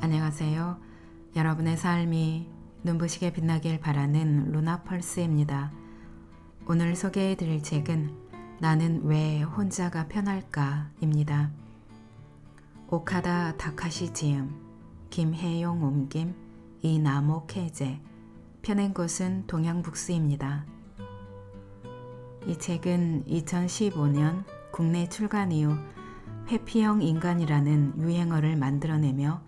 안녕하세요. 여러분의 삶이 눈부시게 빛나길 바라는 루나펄스입니다. 오늘 소개해 드릴 책은 나는 왜 혼자가 편할까 입니다. 오카다 다카시 지음, 김혜용 옮김, 이나목 해제, 펴낸 곳은 동양북스입니다. 이 책은 2015년 국내 출간 이후 회피형 인간이라는 유행어를 만들어내며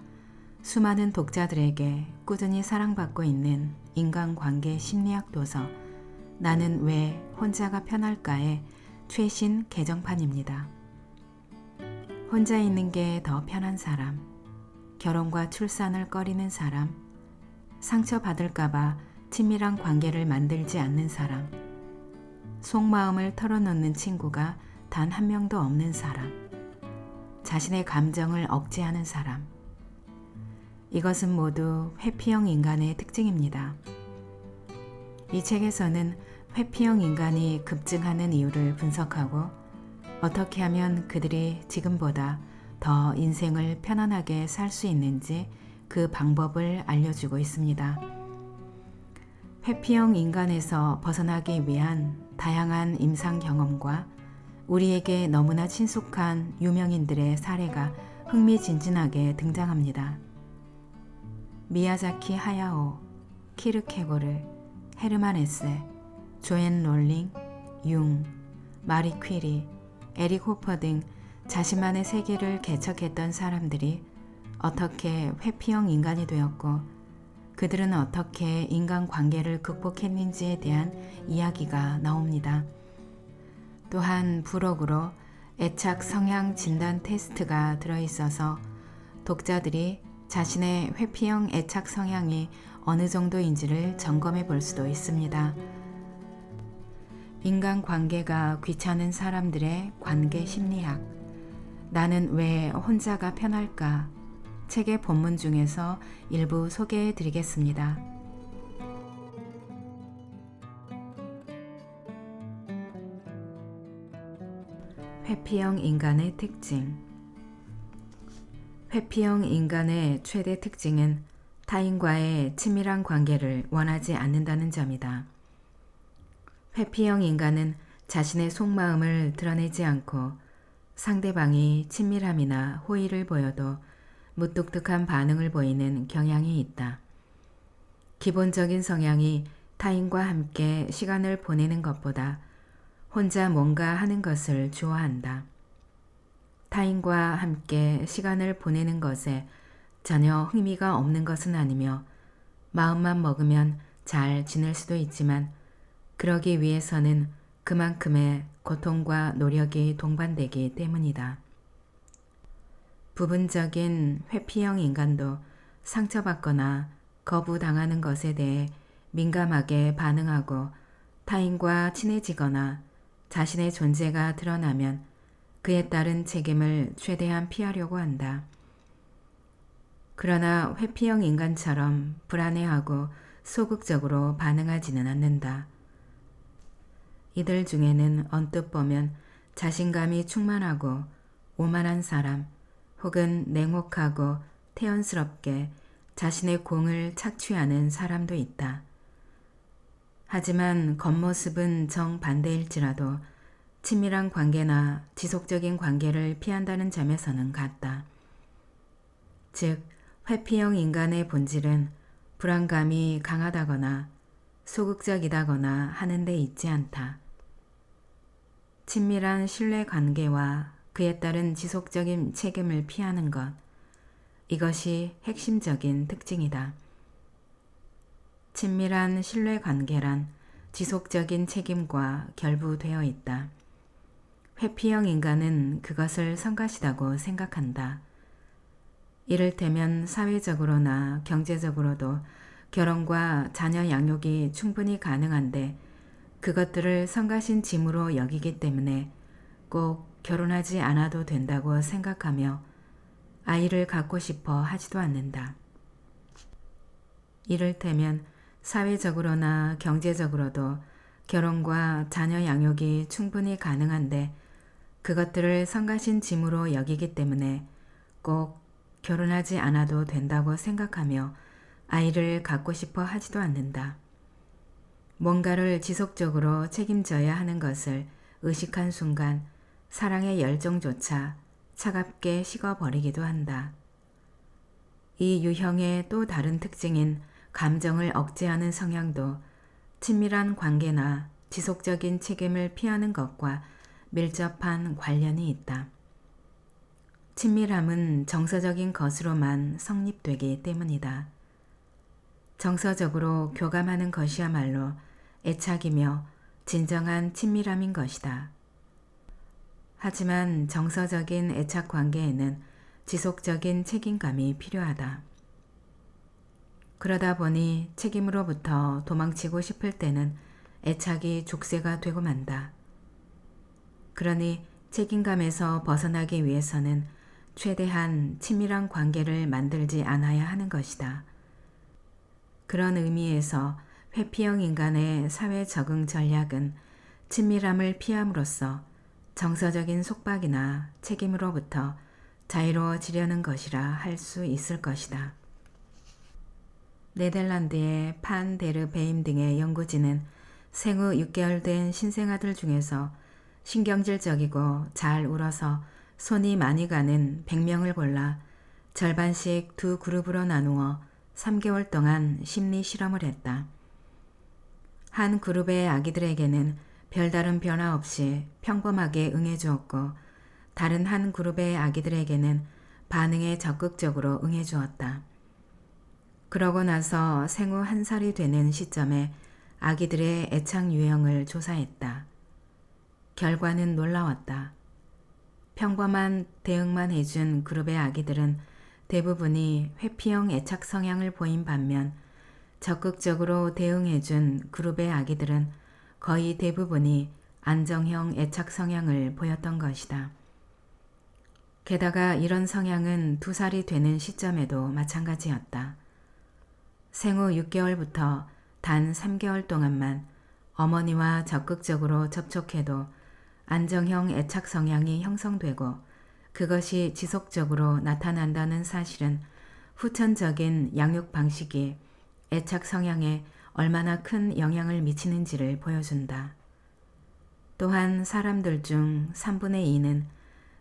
수많은 독자들에게 꾸준히 사랑받고 있는 인간관계 심리학 도서 나는 왜 혼자가 편할까의 최신 개정판입니다. 혼자 있는 게 더 편한 사람, 결혼과 출산을 꺼리는 사람, 상처받을까봐 친밀한 관계를 만들지 않는 사람, 속마음을 털어놓는 친구가 단 한 명도 없는 사람, 자신의 감정을 억제하는 사람. 이것은 모두 회피형 인간의 특징입니다. 이 책에서는 회피형 인간이 급증하는 이유를 분석하고 어떻게 하면 그들이 지금보다 더 인생을 편안하게 살 수 있는지 그 방법을 알려주고 있습니다. 회피형 인간에서 벗어나기 위한 다양한 임상 경험과 우리에게 너무나 친숙한 유명인들의 사례가 흥미진진하게 등장합니다. 미야자키 하야오, 키르케고르, 헤르만 헤세, 조앤 롤링, 융, 마리 퀴리, 에릭 호퍼 등 자신만의 세계를 개척했던 사람들이 어떻게 회피형 인간이 되었고 그들은 어떻게 인간관계를 극복했는지에 대한 이야기가 나옵니다. 또한 부록으로 애착 성향 진단 테스트가 들어있어서 독자들이 자신의 회피형 애착 성향이 어느 정도인지를 점검해 볼 수도 있습니다. 인간관계가 귀찮은 사람들의 관계 심리학, 나는 왜 혼자가 편할까? 책의 본문 중에서 일부 소개해 드리겠습니다. 회피형 인간의 특징. 회피형 인간의 최대 특징은 타인과의 친밀한 관계를 원하지 않는다는 점이다. 회피형 인간은 자신의 속마음을 드러내지 않고 상대방이 친밀함이나 호의를 보여도 무뚝뚝한 반응을 보이는 경향이 있다. 기본적인 성향이 타인과 함께 시간을 보내는 것보다 혼자 뭔가 하는 것을 좋아한다. 타인과 함께 시간을 보내는 것에 전혀 흥미가 없는 것은 아니며 마음만 먹으면 잘 지낼 수도 있지만 그러기 위해서는 그만큼의 고통과 노력이 동반되기 때문이다. 부분적인 회피형 인간도 상처받거나 거부당하는 것에 대해 민감하게 반응하고 타인과 친해지거나 자신의 존재가 드러나면 그에 따른 책임을 최대한 피하려고 한다. 그러나 회피형 인간처럼 불안해하고 소극적으로 반응하지는 않는다. 이들 중에는 언뜻 보면 자신감이 충만하고 오만한 사람 혹은 냉혹하고 태연스럽게 자신의 공을 착취하는 사람도 있다. 하지만 겉모습은 정반대일지라도 친밀한 관계나 지속적인 관계를 피한다는 점에서는 같다. 즉, 회피형 인간의 본질은 불안감이 강하다거나 소극적이다거나 하는 데 있지 않다. 친밀한 신뢰관계와 그에 따른 지속적인 책임을 피하는 것, 이것이 핵심적인 특징이다. 친밀한 신뢰관계란 지속적인 책임과 결부되어 있다. 회피형 인간은 그것을 성가시다고 생각한다. 이를테면 사회적으로나 경제적으로도 결혼과 자녀 양육이 충분히 가능한데 그것들을 성가신 짐으로 여기기 때문에 꼭 결혼하지 않아도 된다고 생각하며 아이를 갖고 싶어 하지도 않는다. 이를테면 사회적으로나 경제적으로도 결혼과 자녀 양육이 충분히 가능한데 그것들을 성가신 짐으로 여기기 때문에 꼭 결혼하지 않아도 된다고 생각하며 아이를 갖고 싶어 하지도 않는다. 뭔가를 지속적으로 책임져야 하는 것을 의식한 순간 사랑의 열정조차 차갑게 식어버리기도 한다. 이 유형의 또 다른 특징인 감정을 억제하는 성향도 친밀한 관계나 지속적인 책임을 피하는 것과 밀접한 관련이 있다. 친밀함은 정서적인 것으로만 성립되기 때문이다. 정서적으로 교감하는 것이야말로 애착이며 진정한 친밀함인 것이다. 하지만 정서적인 애착 관계에는 지속적인 책임감이 필요하다. 그러다 보니 책임으로부터 도망치고 싶을 때는 애착이 족쇄가 되고 만다. 그러니 책임감에서 벗어나기 위해서는 최대한 친밀한 관계를 만들지 않아야 하는 것이다. 그런 의미에서 회피형 인간의 사회 적응 전략은 친밀함을 피함으로써 정서적인 속박이나 책임으로부터 자유로워지려는 것이라 할 수 있을 것이다. 네덜란드의 판 데르 베임 등의 연구진은 생후 6개월 된 신생아들 중에서 신경질적이고 잘 울어서 손이 많이 가는 100명을 골라 절반씩 두 그룹으로 나누어 3개월 동안 심리 실험을 했다. 한 그룹의 아기들에게는 별다른 변화 없이 평범하게 응해주었고 다른 한 그룹의 아기들에게는 반응에 적극적으로 응해주었다. 그러고 나서 생후 1살이 되는 시점에 아기들의 애착 유형을 조사했다. 결과는 놀라웠다. 평범한 대응만 해준 그룹의 아기들은 대부분이 회피형 애착 성향을 보인 반면 적극적으로 대응해준 그룹의 아기들은 거의 대부분이 안정형 애착 성향을 보였던 것이다. 게다가 이런 성향은 2살이 되는 시점에도 마찬가지였다. 생후 6개월부터 단 3개월 동안만 어머니와 적극적으로 접촉해도 안정형 애착 성향이 형성되고 그것이 지속적으로 나타난다는 사실은 후천적인 양육 방식이 애착 성향에 얼마나 큰 영향을 미치는지를 보여준다. 또한 사람들 중 3분의 2는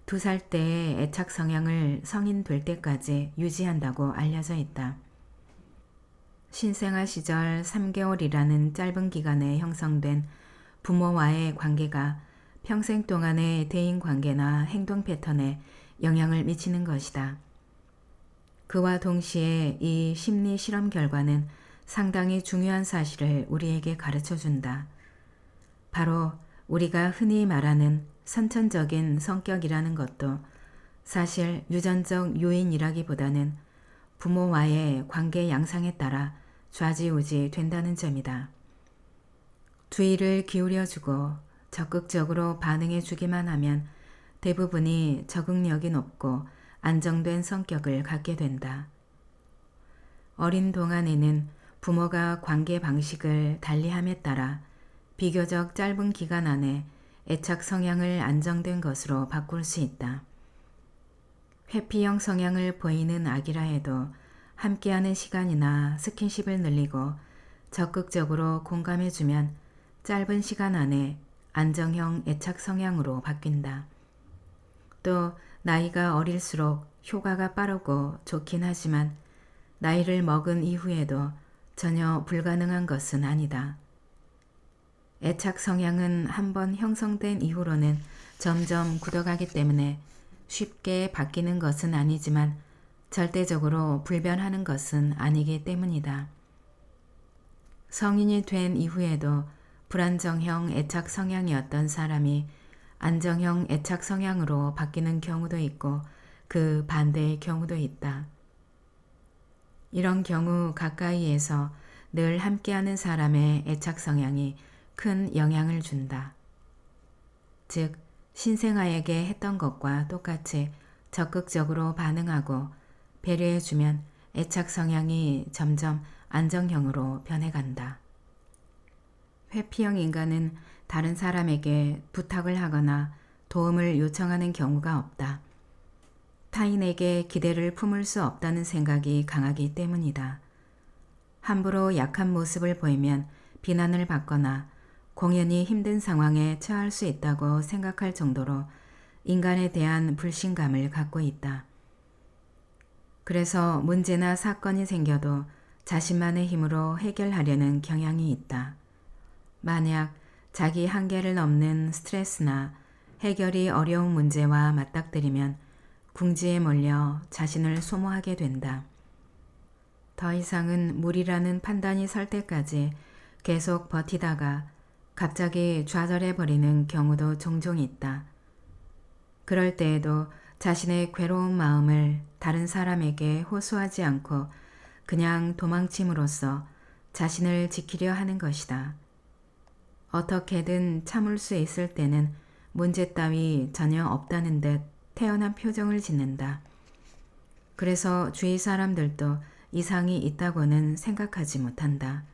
2살 때의 애착 성향을 성인 될 때까지 유지한다고 알려져 있다. 신생아 시절 3개월이라는 짧은 기간에 형성된 부모와의 관계가 평생 동안의 대인관계나 행동 패턴에 영향을 미치는 것이다. 그와 동시에 이 심리 실험 결과는 상당히 중요한 사실을 우리에게 가르쳐준다. 바로 우리가 흔히 말하는 선천적인 성격이라는 것도 사실 유전적 요인이라기보다는 부모와의 관계 양상에 따라 좌지우지 된다는 점이다. 주의를 기울여주고 적극적으로 반응해주기만 하면 대부분이 적응력이 높고 안정된 성격을 갖게 된다. 어린 동안에는 부모가 관계 방식을 달리함에 따라 비교적 짧은 기간 안에 애착 성향을 안정된 것으로 바꿀 수 있다. 회피형 성향을 보이는 아기라 해도 함께하는 시간이나 스킨십을 늘리고 적극적으로 공감해주면 짧은 시간 안에 안정형 애착 성향으로 바뀐다. 또 나이가 어릴수록 효과가 빠르고 좋긴 하지만 나이를 먹은 이후에도 전혀 불가능한 것은 아니다. 애착 성향은 한번 형성된 이후로는 점점 굳어가기 때문에 쉽게 바뀌는 것은 아니지만 절대적으로 불변하는 것은 아니기 때문이다. 성인이 된 이후에도 불안정형 애착 성향이었던 사람이 안정형 애착 성향으로 바뀌는 경우도 있고 그 반대의 경우도 있다. 이런 경우 가까이에서 늘 함께하는 사람의 애착 성향이 큰 영향을 준다. 즉, 신생아에게 했던 것과 똑같이 적극적으로 반응하고 배려해주면 애착 성향이 점점 안정형으로 변해간다. 회피형 인간은 다른 사람에게 부탁을 하거나 도움을 요청하는 경우가 없다. 타인에게 기대를 품을 수 없다는 생각이 강하기 때문이다. 함부로 약한 모습을 보이면 비난을 받거나 공연히 힘든 상황에 처할 수 있다고 생각할 정도로 인간에 대한 불신감을 갖고 있다. 그래서 문제나 사건이 생겨도 자신만의 힘으로 해결하려는 경향이 있다. 만약 자기 한계를 넘는 스트레스나 해결이 어려운 문제와 맞닥뜨리면 궁지에 몰려 자신을 소모하게 된다. 더 이상은 무리라는 판단이 설 때까지 계속 버티다가 갑자기 좌절해버리는 경우도 종종 있다. 그럴 때에도 자신의 괴로운 마음을 다른 사람에게 호소하지 않고 그냥 도망침으로써 자신을 지키려 하는 것이다. 어떻게든 참을 수 있을 때는 문제 따위 전혀 없다는 듯 태연한 표정을 짓는다. 그래서 주위 사람들도 이상이 있다고는 생각하지 못한다.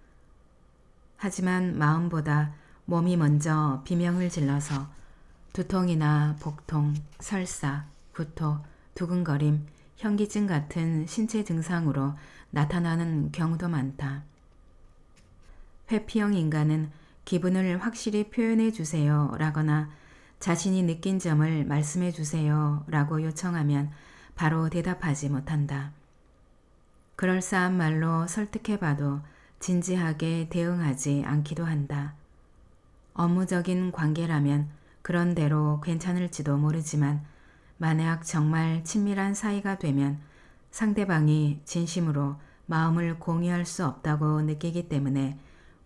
하지만 마음보다 몸이 먼저 비명을 질러서 두통이나 복통, 설사, 구토, 두근거림, 현기증 같은 신체 증상으로 나타나는 경우도 많다. 회피형 인간은 기분을 확실히 표현해 주세요 라거나 자신이 느낀 점을 말씀해 주세요 라고 요청하면 바로 대답하지 못한다. 그럴싸한 말로 설득해봐도 진지하게 대응하지 않기도 한다. 업무적인 관계라면 그런 대로 괜찮을지도 모르지만 만약 정말 친밀한 사이가 되면 상대방이 진심으로 마음을 공유할 수 없다고 느끼기 때문에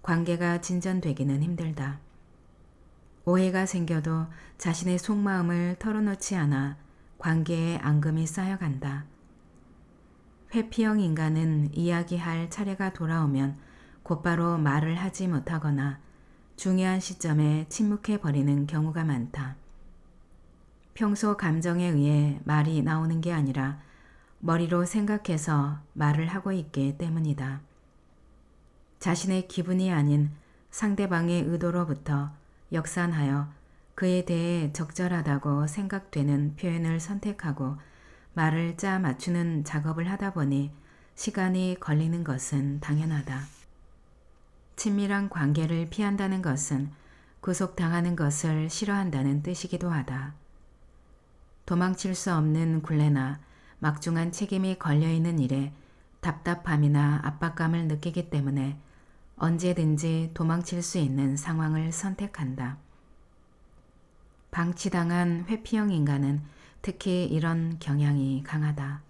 관계가 진전되기는 힘들다. 오해가 생겨도 자신의 속마음을 털어놓지 않아 관계에 앙금이 쌓여간다. 회피형 인간은 이야기할 차례가 돌아오면 곧바로 말을 하지 못하거나 중요한 시점에 침묵해버리는 경우가 많다. 평소 감정에 의해 말이 나오는 게 아니라 머리로 생각해서 말을 하고 있기 때문이다. 자신의 기분이 아닌 상대방의 의도로부터 역산하여 그에 대해 적절하다고 생각되는 표현을 선택하고 말을 짜 맞추는 작업을 하다 보니 시간이 걸리는 것은 당연하다. 친밀한 관계를 피한다는 것은 구속당하는 것을 싫어한다는 뜻이기도 하다. 도망칠 수 없는 굴레나 막중한 책임이 걸려있는 일에 답답함이나 압박감을 느끼기 때문에 언제든지 도망칠 수 있는 상황을 선택한다. 방치당한 회피형 인간은 특히 이런 경향이 강하다.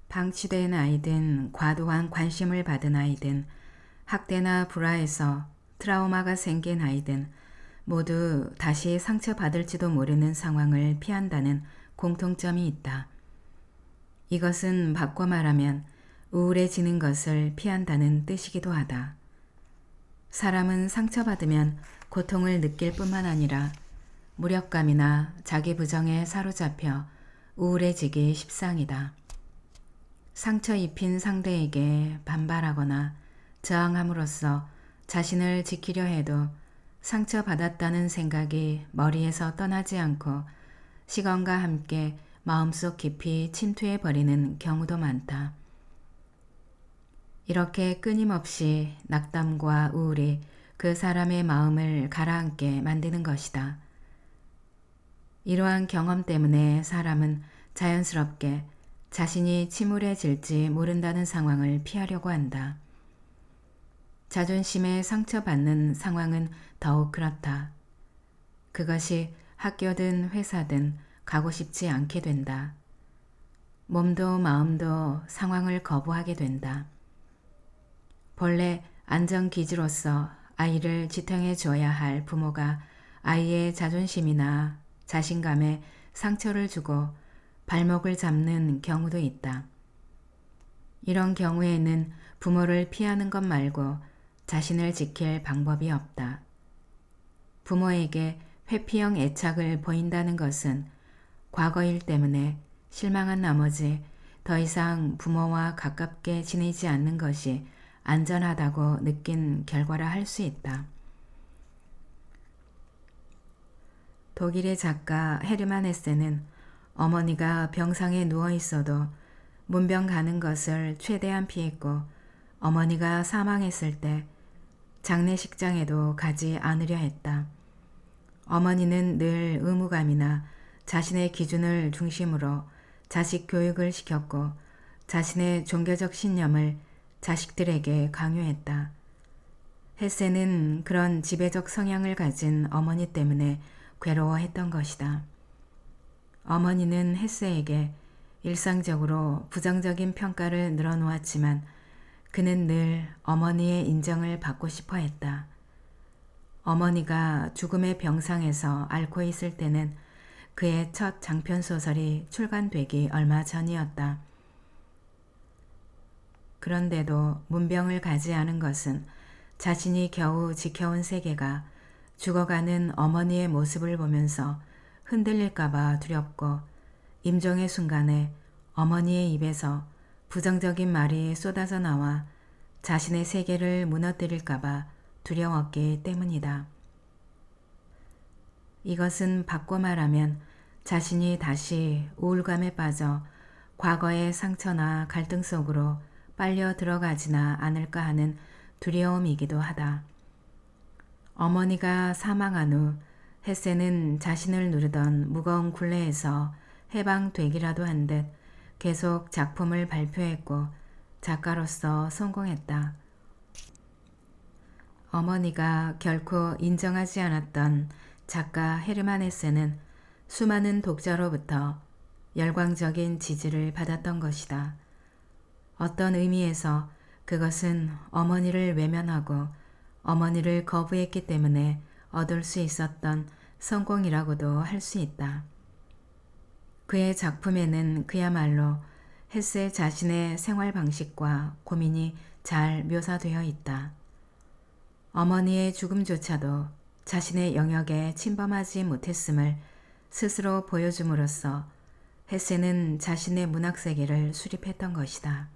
방치된 아이든 과도한 관심을 받은 아이든 학대나 불화에서 트라우마가 생긴 아이든 모두 다시 상처받을지도 모르는 상황을 피한다는 공통점이 있다. 이것은 바꿔 말하면 우울해지는 것을 피한다는 뜻이기도 하다. 사람은 상처받으면 고통을 느낄 뿐만 아니라 무력감이나 자기 부정에 사로잡혀 우울해지기 십상이다. 상처 입힌 상대에게 반발하거나 저항함으로써 자신을 지키려 해도 상처받았다는 생각이 머리에서 떠나지 않고 시간과 함께 마음속 깊이 침투해버리는 경우도 많다. 이렇게 끊임없이 낙담과 우울이 그 사람의 마음을 가라앉게 만드는 것이다. 이러한 경험 때문에 사람은 자연스럽게 자신이 침울해질지 모른다는 상황을 피하려고 한다. 자존심에 상처받는 상황은 더욱 그렇다. 그것이 학교든 회사든 가고 싶지 않게 된다. 몸도 마음도 상황을 거부하게 된다. 본래 안전기지로서 아이를 지탱해 줘야 할 부모가 아이의 자존심이나 자신감에 상처를 주고 발목을 잡는 경우도 있다. 이런 경우에는 부모를 피하는 것 말고 자신을 지킬 방법이 없다. 부모에게 회피형 애착을 보인다는 것은 과거 일 때문에 실망한 나머지 더 이상 부모와 가깝게 지내지 않는 것이 안전하다고 느낀 결과라 할 수 있다. 독일의 작가 헤르만 헤세는 어머니가 병상에 누워 있어도 문병 가는 것을 최대한 피했고 어머니가 사망했을 때 장례식장에도 가지 않으려 했다. 어머니는 늘 의무감이나 자신의 기준을 중심으로 자식 교육을 시켰고 자신의 종교적 신념을 자식들에게 강요했다. 헤세는 그런 지배적 성향을 가진 어머니 때문에 괴로워했던 것이다. 어머니는 헤세에게 일상적으로 부정적인 평가를 늘어놓았지만 그는 늘 어머니의 인정을 받고 싶어 했다. 어머니가 죽음의 병상에서 앓고 있을 때는 그의 첫 장편소설이 출간되기 얼마 전이었다. 그런데도 문병을 가지 않은 것은 자신이 겨우 지켜온 세계가 죽어가는 어머니의 모습을 보면서 흔들릴까봐 두렵고 임종의 순간에 어머니의 입에서 부정적인 말이 쏟아져 나와 자신의 세계를 무너뜨릴까봐 두려웠기 때문이다. 이것은 바꿔 말하면 자신이 다시 우울감에 빠져 과거의 상처나 갈등 속으로 빨려 들어가지나 않을까 하는 두려움이기도 하다. 어머니가 사망한 후 헤세는 자신을 누르던 무거운 굴레에서 해방되기라도 한 듯 계속 작품을 발표했고 작가로서 성공했다. 어머니가 결코 인정하지 않았던 작가 헤르만 헤세는 수많은 독자로부터 열광적인 지지를 받았던 것이다. 어떤 의미에서 그것은 어머니를 외면하고 어머니를 거부했기 때문에 얻을 수 있었던 성공이라고도 할 수 있다. 그의 작품에는 그야말로 헤세 자신의 생활 방식과 고민이 잘 묘사되어 있다. 어머니의 죽음조차도 자신의 영역에 침범하지 못했음을 스스로 보여줌으로써 헤세는 자신의 문학세계를 수립했던 것이다.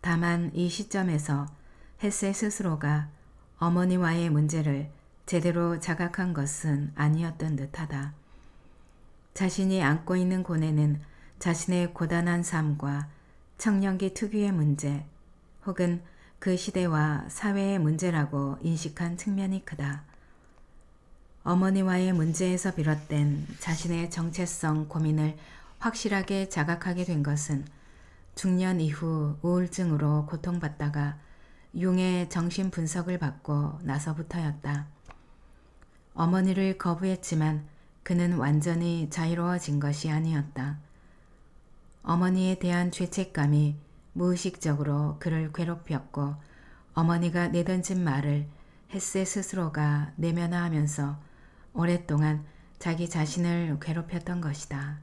다만 이 시점에서 헤세 스스로가 어머니와의 문제를 제대로 자각한 것은 아니었던 듯하다. 자신이 안고 있는 고뇌는 자신의 고단한 삶과 청년기 특유의 문제 혹은 그 시대와 사회의 문제라고 인식한 측면이 크다. 어머니와의 문제에서 비롯된 자신의 정체성 고민을 확실하게 자각하게 된 것은 중년 이후 우울증으로 고통받다가 융의 정신분석을 받고 나서부터였다. 어머니를 거부했지만 그는 완전히 자유로워진 것이 아니었다. 어머니에 대한 죄책감이 무의식적으로 그를 괴롭혔고 어머니가 내던진 말을 헤세 스스로가 내면화하면서 오랫동안 자기 자신을 괴롭혔던 것이다.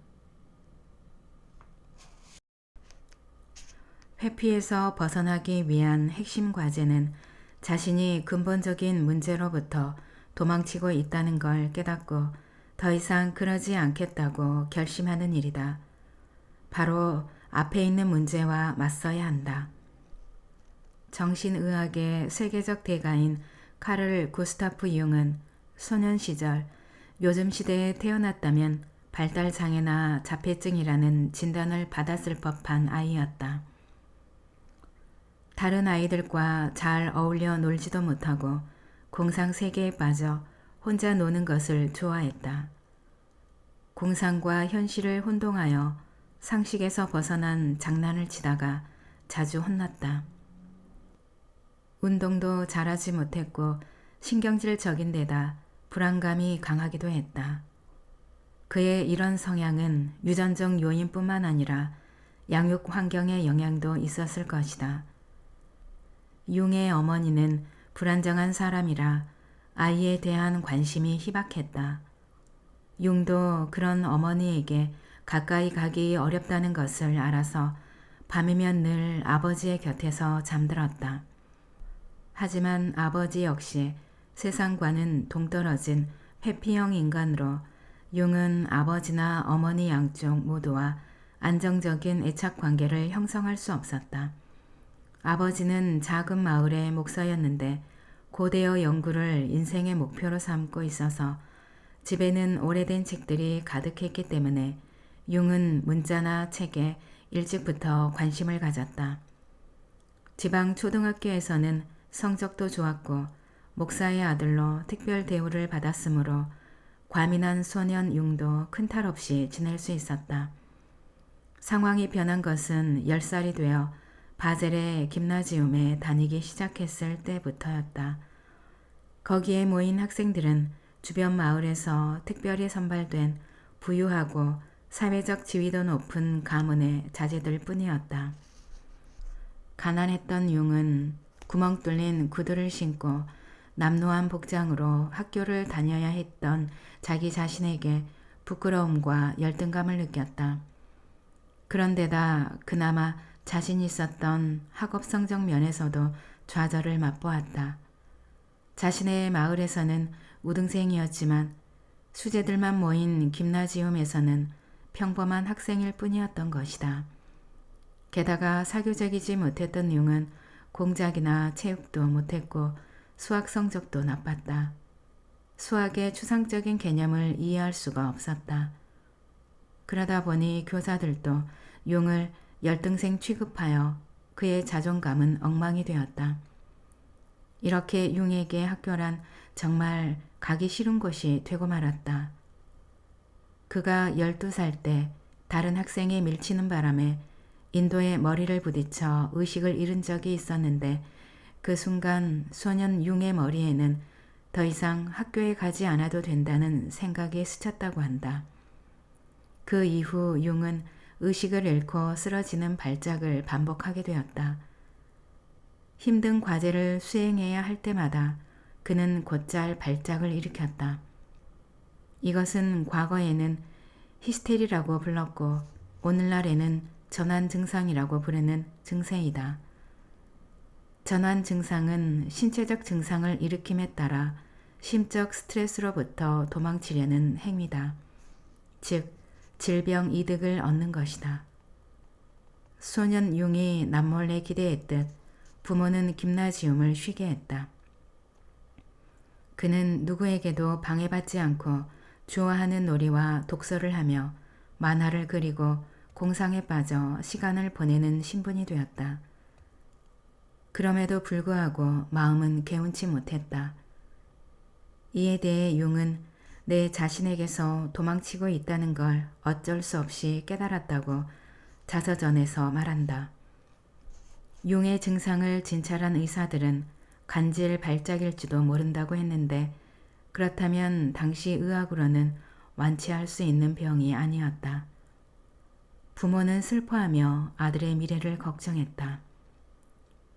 회피에서 벗어나기 위한 핵심 과제는 자신이 근본적인 문제로부터 도망치고 있다는 걸 깨닫고 더 이상 그러지 않겠다고 결심하는 일이다. 바로 앞에 있는 문제와 맞서야 한다. 정신의학의 세계적 대가인 카를 구스타프 융은 소년 시절 요즘 시대에 태어났다면 발달장애나 자폐증이라는 진단을 받았을 법한 아이였다. 다른 아이들과 잘 어울려 놀지도 못하고 공상세계에 빠져 혼자 노는 것을 좋아했다. 공상과 현실을 혼동하여 상식에서 벗어난 장난을 치다가 자주 혼났다. 운동도 잘하지 못했고 신경질적인 데다 불안감이 강하기도 했다. 그의 이런 성향은 유전적 요인뿐만 아니라 양육 환경의 영향도 있었을 것이다. 융의 어머니는 불안정한 사람이라 아이에 대한 관심이 희박했다. 융도 그런 어머니에게 가까이 가기 어렵다는 것을 알아서 밤이면 늘 아버지의 곁에서 잠들었다. 하지만 아버지 역시 세상과는 동떨어진 회피형 인간으로 융은 아버지나 어머니 양쪽 모두와 안정적인 애착관계를 형성할 수 없었다. 아버지는 작은 마을의 목사였는데 고대어 연구를 인생의 목표로 삼고 있어서 집에는 오래된 책들이 가득했기 때문에 융은 문자나 책에 일찍부터 관심을 가졌다. 지방 초등학교에서는 성적도 좋았고 목사의 아들로 특별 대우를 받았으므로 과민한 소년 융도 큰 탈 없이 지낼 수 있었다. 상황이 변한 것은 10살이 되어 바젤의 김나지움에 다니기 시작했을 때부터였다. 거기에 모인 학생들은 주변 마을에서 특별히 선발된 부유하고 사회적 지위도 높은 가문의 자제들 뿐이었다. 가난했던 융은 구멍 뚫린 구두를 신고 남루한 복장으로 학교를 다녀야 했던 자기 자신에게 부끄러움과 열등감을 느꼈다. 그런데다 그나마 자신 있었던 학업 성적 면에서도 좌절을 맛보았다. 자신의 마을에서는 우등생이었지만 수재들만 모인 김나지움에서는 평범한 학생일 뿐이었던 것이다. 게다가 사교적이지 못했던 융은 공작이나 체육도 못했고 수학 성적도 나빴다. 수학의 추상적인 개념을 이해할 수가 없었다. 그러다 보니 교사들도 융을 열등생 취급하여 그의 자존감은 엉망이 되었다. 이렇게 융에게 학교란 정말 가기 싫은 곳이 되고 말았다. 그가 12살 때 다른 학생이 밀치는 바람에 인도에 머리를 부딪혀 의식을 잃은 적이 있었는데 그 순간 소년 융의 머리에는 더 이상 학교에 가지 않아도 된다는 생각이 스쳤다고 한다. 그 이후 융은 의식을 잃고 쓰러지는 발작을 반복하게 되었다. 힘든 과제를 수행해야 할 때마다 그는 곧잘 발작을 일으켰다. 이것은 과거에는 히스테리라고 불렀고 오늘날에는 전환 증상이라고 부르는 증세이다. 전환 증상은 신체적 증상을 일으킴에 따라 심적 스트레스로부터 도망치려는 행위다. 즉, 질병 이득을 얻는 것이다. 소년 융이 남몰래 기대했듯 부모는 김나지움을 쉬게 했다. 그는 누구에게도 방해받지 않고 좋아하는 놀이와 독서를 하며 만화를 그리고 공상에 빠져 시간을 보내는 신분이 되었다. 그럼에도 불구하고 마음은 개운치 못했다. 이에 대해 융은 내 자신에게서 도망치고 있다는 걸 어쩔 수 없이 깨달았다고 자서전에서 말한다. 융의 증상을 진찰한 의사들은 간질 발작일지도 모른다고 했는데 그렇다면 당시 의학으로는 완치할 수 있는 병이 아니었다. 부모는 슬퍼하며 아들의 미래를 걱정했다.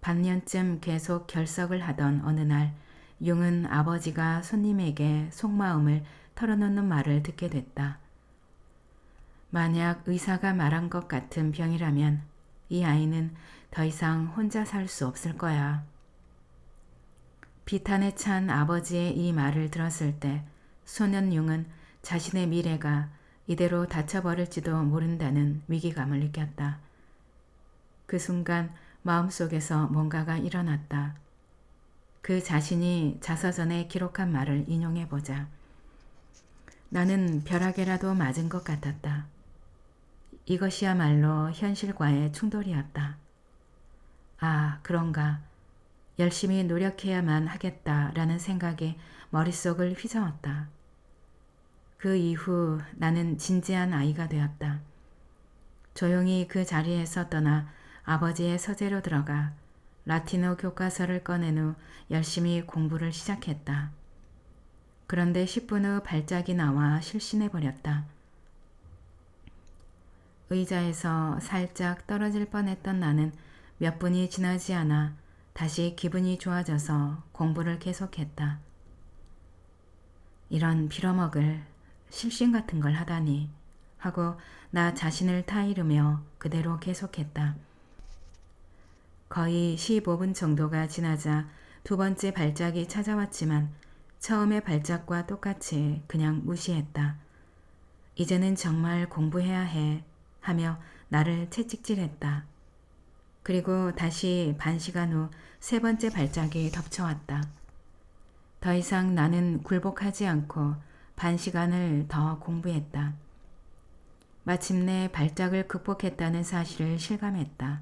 반년쯤 계속 결석을 하던 어느 날 융은 아버지가 손님에게 속마음을 털어놓는 말을 듣게 됐다. 만약 의사가 말한 것 같은 병이라면 이 아이는 더 이상 혼자 살 수 없을 거야. 비탄에 찬 아버지의 이 말을 들었을 때 소년 융은 자신의 미래가 이대로 닫혀버릴지도 모른다는 위기감을 느꼈다. 그 순간 마음속에서 뭔가가 일어났다. 그 자신이 자서전에 기록한 말을 인용해보자. 나는 벼락에라도 맞은 것 같았다. 이것이야말로 현실과의 충돌이었다. 아, 그런가. 열심히 노력해야만 하겠다라는 생각이 머릿속을 휘저었다. 그 이후 나는 진지한 아이가 되었다. 조용히 그 자리에서 떠나 아버지의 서재로 들어가 라틴어 교과서를 꺼낸 후 열심히 공부를 시작했다. 그런데 10분 후 발작이 나와 실신해버렸다. 의자에서 살짝 떨어질 뻔했던 나는 몇 분이 지나지 않아 다시 기분이 좋아져서 공부를 계속했다. 이런 빌어먹을 실신 같은 걸 하다니 하고 나 자신을 타이르며 그대로 계속했다. 거의 15분 정도가 지나자 두 번째 발작이 찾아왔지만 처음의 발작과 똑같이 그냥 무시했다. 이제는 정말 공부해야 해 하며 나를 채찍질했다. 그리고 다시 반시간 후 세 번째 발작이 덮쳐왔다. 더 이상 나는 굴복하지 않고 반 시간을 더 공부했다. 마침내 발작을 극복했다는 사실을 실감했다.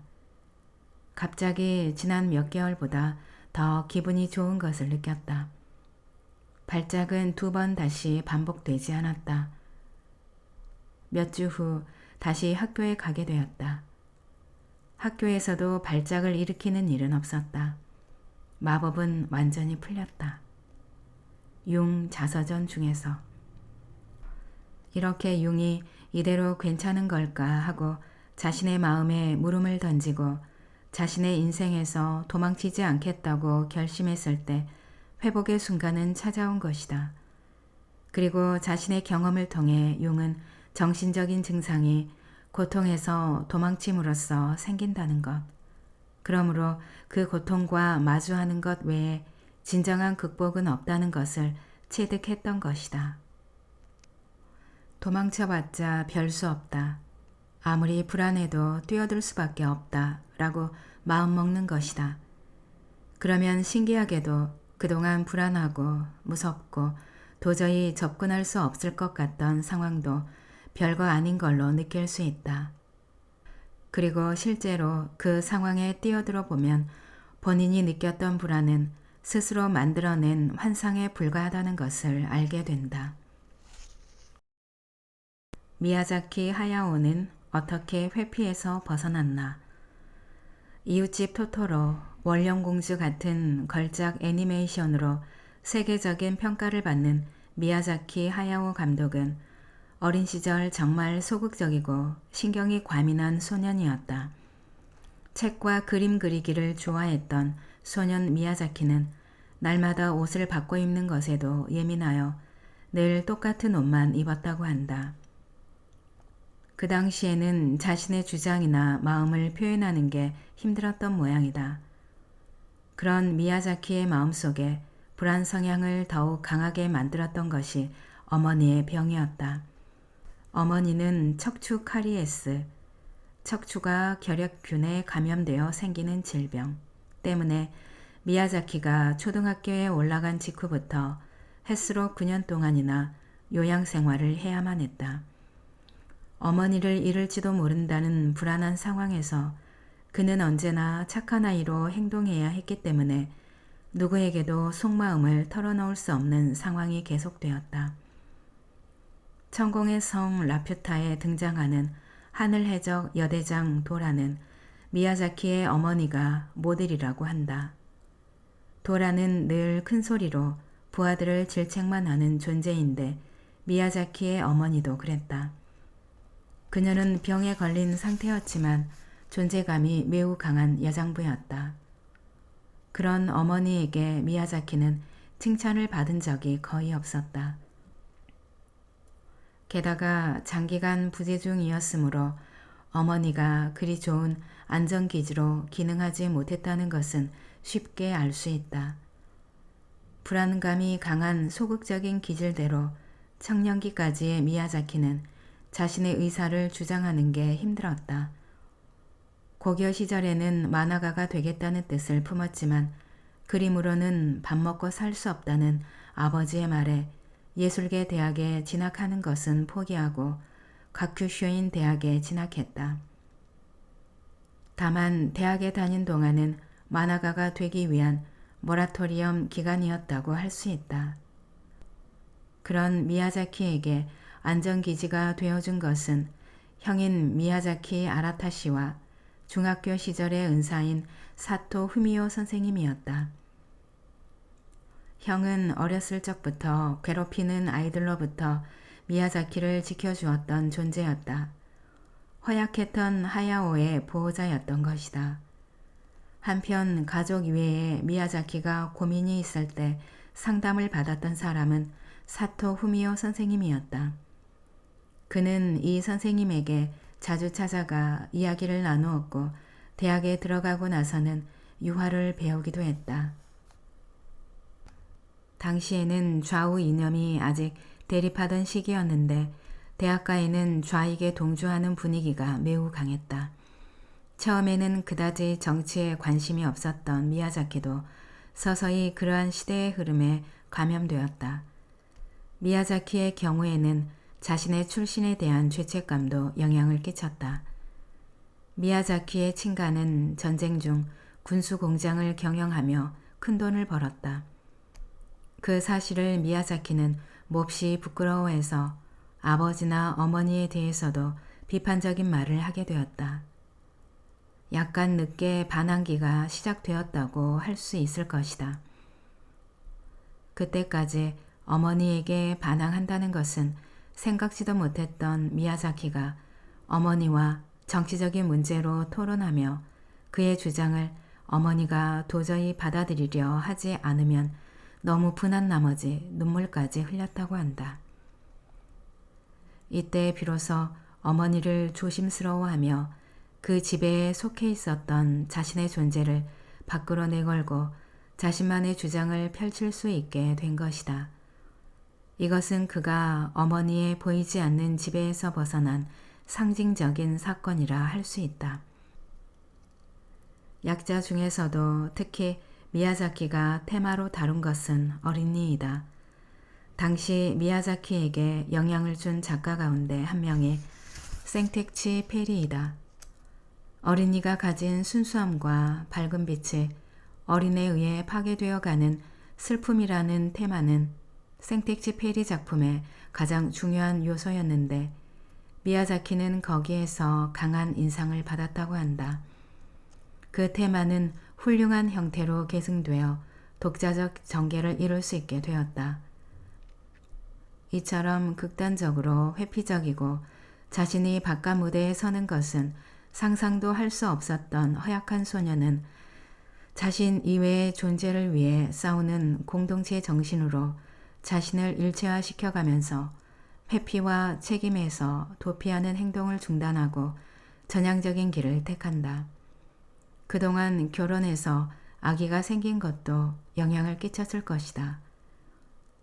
갑자기 지난 몇 개월보다 더 기분이 좋은 것을 느꼈다. 발작은 2번 다시 반복되지 않았다. 몇 주 후 다시 학교에 가게 되었다. 학교에서도 발작을 일으키는 일은 없었다. 마법은 완전히 풀렸다. 융 자서전 중에서 이렇게 융이 이대로 괜찮은 걸까 하고 자신의 마음에 물음을 던지고 자신의 인생에서 도망치지 않겠다고 결심했을 때 회복의 순간은 찾아온 것이다. 그리고 자신의 경험을 통해 융은 정신적인 증상이 고통에서 도망침으로써 생긴다는 것. 그러므로 그 고통과 마주하는 것 외에 진정한 극복은 없다는 것을 체득했던 것이다. 도망쳐봤자 별 수 없다. 아무리 불안해도 뛰어들 수밖에 없다 라고 마음먹는 것이다. 그러면 신기하게도 그동안 불안하고 무섭고 도저히 접근할 수 없을 것 같던 상황도 별거 아닌 걸로 느낄 수 있다. 그리고 실제로 그 상황에 뛰어들어 보면 본인이 느꼈던 불안은 스스로 만들어낸 환상에 불과하다는 것을 알게 된다. 미야자키 하야오는 어떻게 회피에서 벗어났나? 이웃집 토토로, 원령공주 같은 걸작 애니메이션으로 세계적인 평가를 받는 미야자키 하야오 감독은 어린 시절 정말 소극적이고 신경이 과민한 소년이었다. 책과 그림 그리기를 좋아했던 소년 미야자키는 날마다 옷을 바꿔 입는 것에도 예민하여 늘 똑같은 옷만 입었다고 한다. 그 당시에는 자신의 주장이나 마음을 표현하는 게 힘들었던 모양이다. 그런 미야자키의 마음속에 불안 성향을 더욱 강하게 만들었던 것이 어머니의 병이었다. 어머니는 척추 카리에스, 척추가 결핵균에 감염되어 생기는 질병 때문에 미야자키가 초등학교에 올라간 직후부터 햇수로 9년 동안이나 요양생활을 해야만 했다. 어머니를 잃을지도 모른다는 불안한 상황에서 그는 언제나 착한 아이로 행동해야 했기 때문에 누구에게도 속마음을 털어놓을 수 없는 상황이 계속되었다. 천공의 성 라퓨타에 등장하는 하늘해적 여대장 도라는 미야자키의 어머니가 모델이라고 한다. 도라는 늘 큰 소리로 부하들을 질책만 하는 존재인데 미야자키의 어머니도 그랬다. 그녀는 병에 걸린 상태였지만 존재감이 매우 강한 여장부였다. 그런 어머니에게 미야자키는 칭찬을 받은 적이 거의 없었다. 게다가 장기간 부재중이었으므로 어머니가 그리 좋은 안정기지로 기능하지 못했다는 것은 쉽게 알 수 있다. 불안감이 강한 소극적인 기질대로 청년기까지의 미야자키는 자신의 의사를 주장하는 게 힘들었다. 고교 시절에는 만화가가 되겠다는 뜻을 품었지만 그림으로는 밥 먹고 살 수 없다는 아버지의 말에 예술계 대학에 진학하는 것은 포기하고 가큐쇼인 대학에 진학했다. 다만 대학에 다닌 동안은 만화가가 되기 위한 모라토리엄 기간이었다고 할 수 있다. 그런 미야자키에게 안정기지가 되어준 것은 형인 미야자키 아라타시와 중학교 시절의 은사인 사토 후미오 선생님이었다. 형은 어렸을 적부터 괴롭히는 아이들로부터 미야자키를 지켜주었던 존재였다. 허약했던 하야오의 보호자였던 것이다. 한편 가족 이외에 미야자키가 고민이 있을 때 상담을 받았던 사람은 사토 후미오 선생님이었다. 그는 이 선생님에게 자주 찾아가 이야기를 나누었고 대학에 들어가고 나서는 유화를 배우기도 했다. 당시에는 좌우 이념이 아직 대립하던 시기였는데 대학가에는 좌익에 동조하는 분위기가 매우 강했다. 처음에는 그다지 정치에 관심이 없었던 미야자키도 서서히 그러한 시대의 흐름에 감염되었다. 미야자키의 경우에는 자신의 출신에 대한 죄책감도 영향을 끼쳤다. 미야자키의 친가는 전쟁 중 군수 공장을 경영하며 큰돈을 벌었다. 그 사실을 미야자키는 몹시 부끄러워해서 아버지나 어머니에 대해서도 비판적인 말을 하게 되었다. 약간 늦게 반항기가 시작되었다고 할 수 있을 것이다. 그때까지 어머니에게 반항한다는 것은 생각지도 못했던 미야자키가 어머니와 정치적인 문제로 토론하며 그의 주장을 어머니가 도저히 받아들이려 하지 않으면 너무 분한 나머지 눈물까지 흘렸다고 한다. 이때 비로소 어머니를 조심스러워하며 그 지배에 속해 있었던 자신의 존재를 밖으로 내걸고 자신만의 주장을 펼칠 수 있게 된 것이다. 이것은 그가 어머니의 보이지 않는 지배에서 벗어난 상징적인 사건이라 할 수 있다. 약자 중에서도 특히 미야자키가 테마로 다룬 것은 어린이이다. 당시 미야자키에게 영향을 준 작가 가운데 한 명이 생택치 페리이다. 어린이가 가진 순수함과 밝은 빛이 어린에 의해 파괴되어 가는 슬픔이라는 테마는 생택치 페리 작품의 가장 중요한 요소였는데 미야자키는 거기에서 강한 인상을 받았다고 한다. 그 테마는 훌륭한 형태로 계승되어 독자적 전개를 이룰 수 있게 되었다. 이처럼 극단적으로 회피적이고 자신이 바깥 무대에 서는 것은 상상도 할 수 없었던 허약한 소녀는 자신 이외의 존재를 위해 싸우는 공동체 정신으로 자신을 일체화시켜가면서 회피와 책임에서 도피하는 행동을 중단하고 전향적인 길을 택한다. 그동안 결혼해서 아기가 생긴 것도 영향을 끼쳤을 것이다.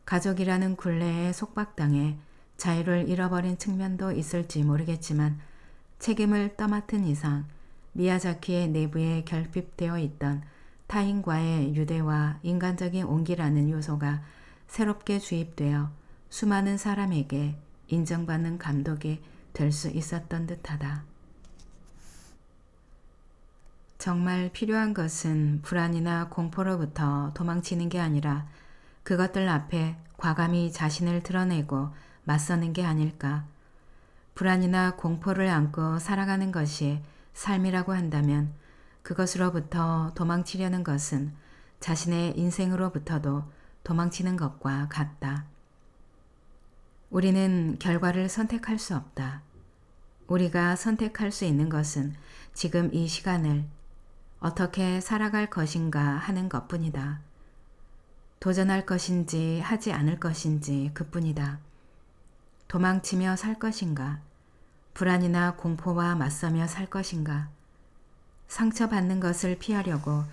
가족이라는 굴레에 속박당해 자유를 잃어버린 측면도 있을지 모르겠지만 책임을 떠맡은 이상 미야자키의 내부에 결핍되어 있던 타인과의 유대와 인간적인 온기라는 요소가 새롭게 주입되어 수많은 사람에게 인정받는 감독이 될 수 있었던 듯하다. 정말 필요한 것은 불안이나 공포로부터 도망치는 게 아니라 그것들 앞에 과감히 자신을 드러내고 맞서는 게 아닐까. 불안이나 공포를 안고 살아가는 것이 삶이라고 한다면 그것으로부터 도망치려는 것은 자신의 인생으로부터도 도망치는 것과 같다. 우리는 결과를 선택할 수 없다. 우리가 선택할 수 있는 것은 지금 이 시간을 어떻게 살아갈 것인가 하는 것뿐이다. 도전할 것인지 하지 않을 것인지 그뿐이다. 도망치며 살 것인가? 불안이나 공포와 맞서며 살 것인가? 상처받는 것을 피하려고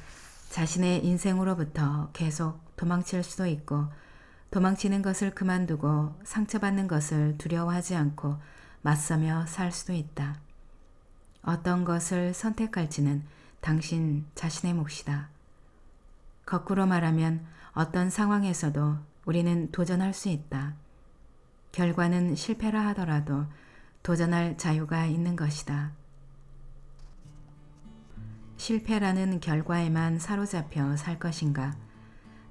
자신의 인생으로부터 계속 도망칠 수도 있고 도망치는 것을 그만두고 상처받는 것을 두려워하지 않고 맞서며 살 수도 있다. 어떤 것을 선택할지는 당신 자신의 몫이다. 거꾸로 말하면 어떤 상황에서도 우리는 도전할 수 있다. 결과는 실패라 하더라도 도전할 자유가 있는 것이다. 실패라는 결과에만 사로잡혀 살 것인가?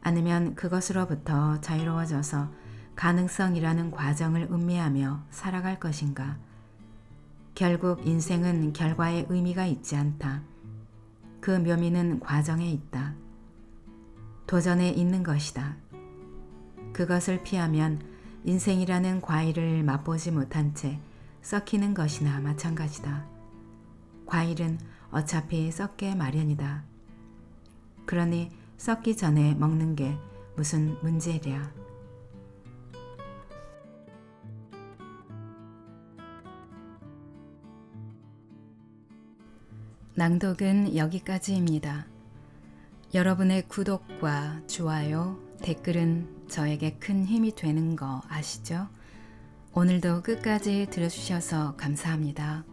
아니면 그것으로부터 자유로워져서 가능성이라는 과정을 음미하며 살아갈 것인가? 결국 인생은 결과에 의미가 있지 않다. 그 묘미는 과정에 있다. 도전에 있는 것이다. 그것을 피하면 인생이라는 과일을 맛보지 못한 채 썩히는 것이나 마찬가지다. 과일은 어차피 썩게 마련이다. 그러니 썩기 전에 먹는 게 무슨 문제랴. 낭독은 여기까지입니다. 여러분의 구독과 좋아요, 댓글은 저에게 큰 힘이 되는 거 아시죠? 오늘도 끝까지 들어주셔서 감사합니다.